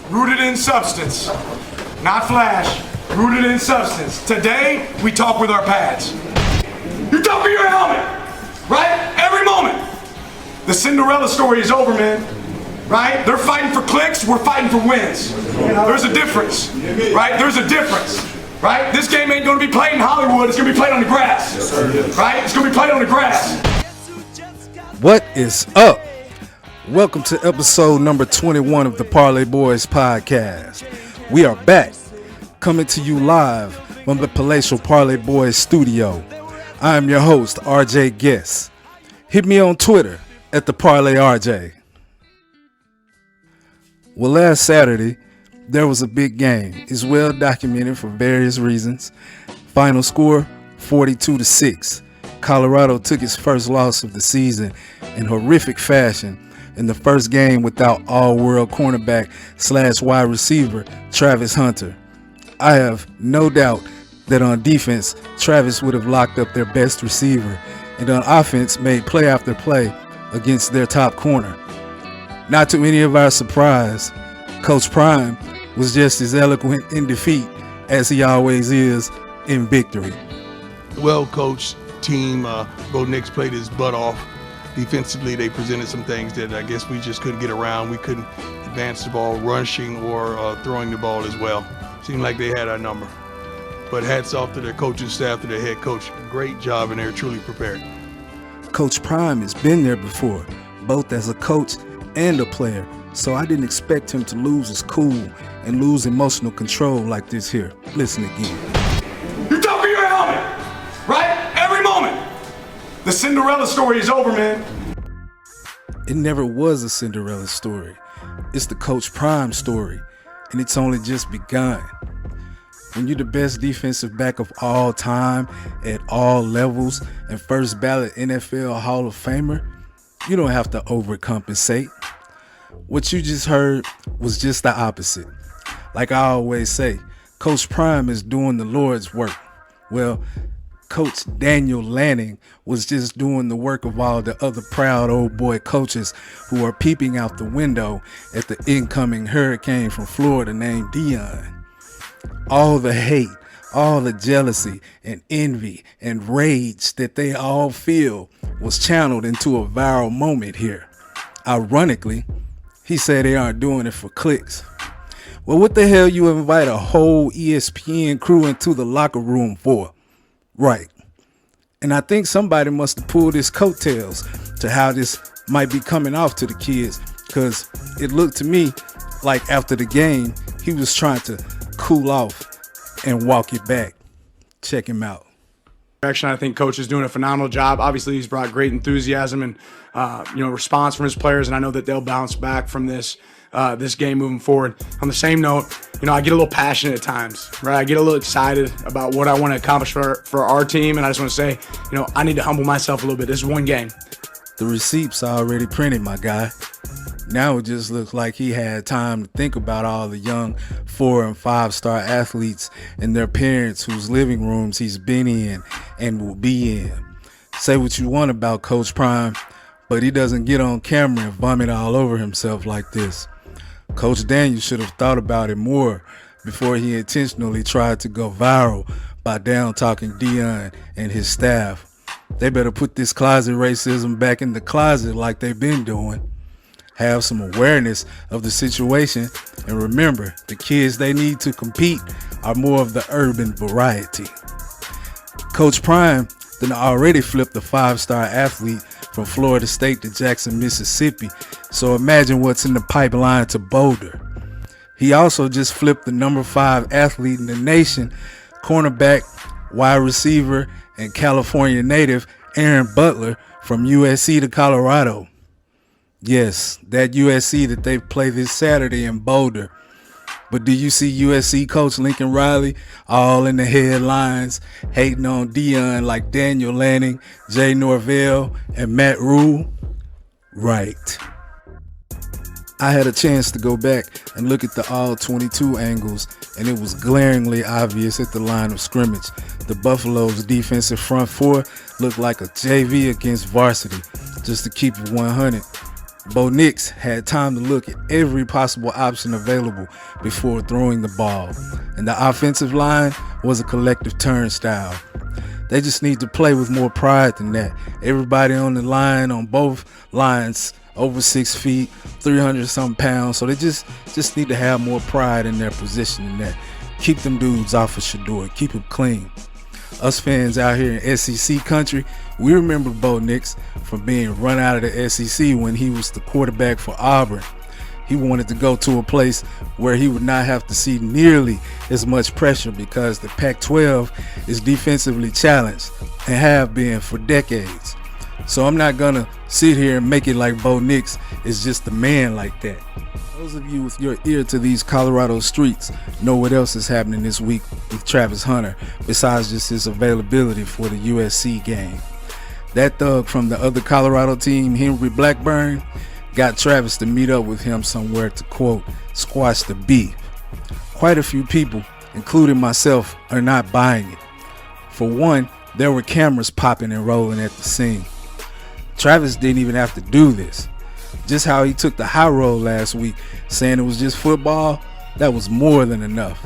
rooted in substance, not flash, rooted in substance. Today, we talk with our pads. You talk with your helmet, right? Every moment. The Cinderella story is over, man, right? They're fighting for clicks, we're fighting for wins. There's a difference, right? There's a difference, right? This game ain't gonna be played in Hollywood, it's gonna be played on the grass, right? It's gonna be played on the grass. What is up? Welcome to episode number 21 of the Parlay Boys podcast. We are back, coming to you live from the palatial Parlay Boys studio. I am your host, RJ Guess. Hit me on Twitter at the Parlay RJ. Well, last Saturday, there was a big game. It's well documented for various reasons. Final score, 42-6. Colorado took its first loss of the season in horrific fashion in the first game without all-world cornerback / wide receiver Travis Hunter. I have no doubt that on defense, Travis would have locked up their best receiver, and on offense made play after play against their top corner. Not to any of our surprise, Coach Prime was just as eloquent in defeat as he always is in victory. Well-coached team. Bo Nix played his butt off. Defensively, they presented some things that I guess we just couldn't get around. We couldn't advance the ball, rushing or throwing the ball as well. Seemed like they had our number. But hats off to their coaching staff, to their head coach. Great job, and they're truly prepared. Coach Prime has been there before, both as a coach and a player, so I didn't expect him to lose his cool and lose emotional control like this here. Listen again. You talk with your helmet, right? Every moment. The Cinderella story is over, man. It never was a Cinderella story. It's the Coach Prime story, and it's only just begun. When you're the best defensive back of all time at all levels and first ballot NFL Hall of Famer, you don't have to overcompensate. What you just heard was just the opposite. Like I always say, Coach Prime is doing the Lord's work. Well, Coach Daniel Lanning was just doing the work of all the other proud old boy coaches who are peeping out the window at the incoming hurricane from Florida named Dion. All the hate, all the jealousy and envy and rage that they all feel was channeled into a viral moment here. Ironically, he said they aren't doing it for clicks. Well, what the hell you invite a whole ESPN crew into the locker room for? Right. And I think somebody must have pulled his coattails to how this might be coming off to the kids, because it looked to me like after the game, he was trying to cool off and walk it back. Check him out. I think Coach is doing a phenomenal job. Obviously, he's brought great enthusiasm and response from his players, and I know that they'll bounce back from this game moving forward. On the same note, I get a little passionate at times, right? I get a little excited about what I want to accomplish for our team, and I just want to say, I need to humble myself a little bit. This is one game. The receipts are already printed, my guy. Now it just looks like he had time to think about all the young 4- and 5-star athletes and their parents whose living rooms he's been in and will be in. Say what you want about Coach Prime, but he doesn't get on camera and vomit all over himself like this. Coach Daniel should have thought about it more before he intentionally tried to go viral by down-talking Dion and his staff. They better put this closet racism back in the closet like they've been doing. Have some awareness of the situation, and remember, the kids they need to compete are more of the urban variety. Coach Prime then already flipped the 5-star athlete from Florida State to Jackson, Mississippi, so imagine what's in the pipeline to Boulder. He also just flipped the number 5 athlete in the nation, cornerback, wide receiver, and California native Aaron Butler from USC to Colorado. Yes, that USC that they play this Saturday in Boulder. But do you see USC coach Lincoln Riley all in the headlines, hating on Dion like Daniel Lanning, Jay Norvell, and Matt Rule? Right. I had a chance to go back and look at the all 22 angles, and it was glaringly obvious at the line of scrimmage. The Buffalo's defensive front four looked like a JV against varsity, just to keep it 100. Bo Nix had time to look at every possible option available before throwing the ball, and the offensive line was a collective turnstile. They just need to play with more pride than that. Everybody on the line, on both lines, over 6 feet, 300-something pounds, so they just need to have more pride in their position than that. Keep them dudes off of Shador. Keep them clean. Us fans out here in SEC country, we remember Bo Nix from being run out of the SEC when he was the quarterback for Auburn. He wanted to go to a place where he would not have to see nearly as much pressure because the Pac-12 is defensively challenged and have been for decades. So I'm not going to sit here and make it like Bo Nix is just a man like that. Those of you with your ear to these Colorado streets know what else is happening this week with Travis Hunter besides just his availability for the USC game. That thug from the other Colorado team, Henry Blackburn, got Travis to meet up with him somewhere to, quote, squash the beef. Quite a few people, including myself, are not buying it. For one, there were cameras popping and rolling at the scene. Travis didn't even have to do this. Just how he took the high road last week, saying it was just football, that was more than enough.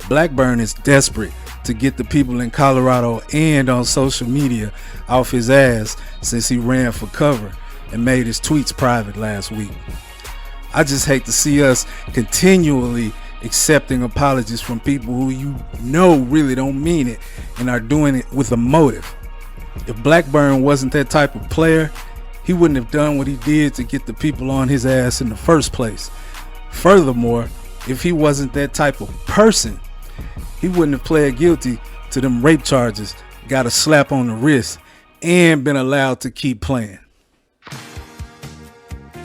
Blackburn is desperate to get the people in Colorado and on social media off his ass since he ran for cover and made his tweets private last week. I just hate to see us continually accepting apologies from people who you know really don't mean it and are doing it with a motive. If Blackburn wasn't that type of player, he wouldn't have done what he did to get the people on his ass in the first place. Furthermore, if he wasn't that type of person, he wouldn't have pled guilty to them rape charges, got a slap on the wrist, and been allowed to keep playing.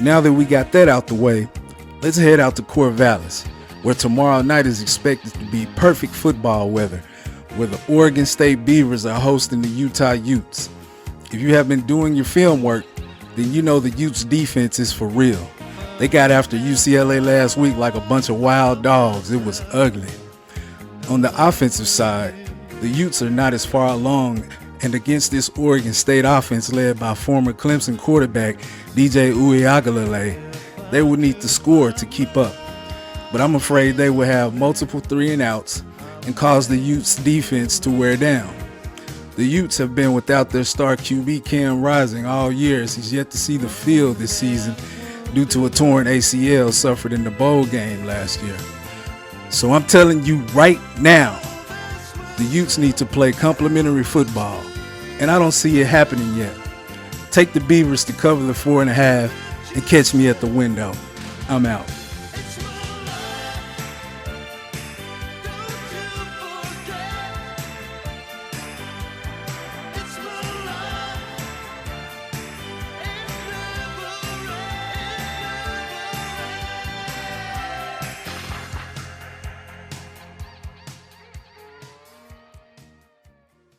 Now that we got that out the way, let's head out to Corvallis, where tomorrow night is expected to be perfect football weather, where the Oregon State Beavers are hosting the Utah Utes. If you have been doing your film work, then you know the Utes defense is for real. They got after UCLA last week like a bunch of wild dogs. It was ugly. On the offensive side, the Utes are not as far along, and against this Oregon State offense led by former Clemson quarterback DJ Uiagalelei, they would need to score to keep up. But I'm afraid they will have multiple 3-and-outs and cause the Utes defense to wear down. The Utes have been without their star QB Cam Rising all year as he's yet to see the field this season due to a torn ACL suffered in the bowl game last year. So I'm telling you right now, the Utes need to play complimentary football, and I don't see it happening yet. Take the Beavers to cover the 4.5 and catch me at the window. I'm out.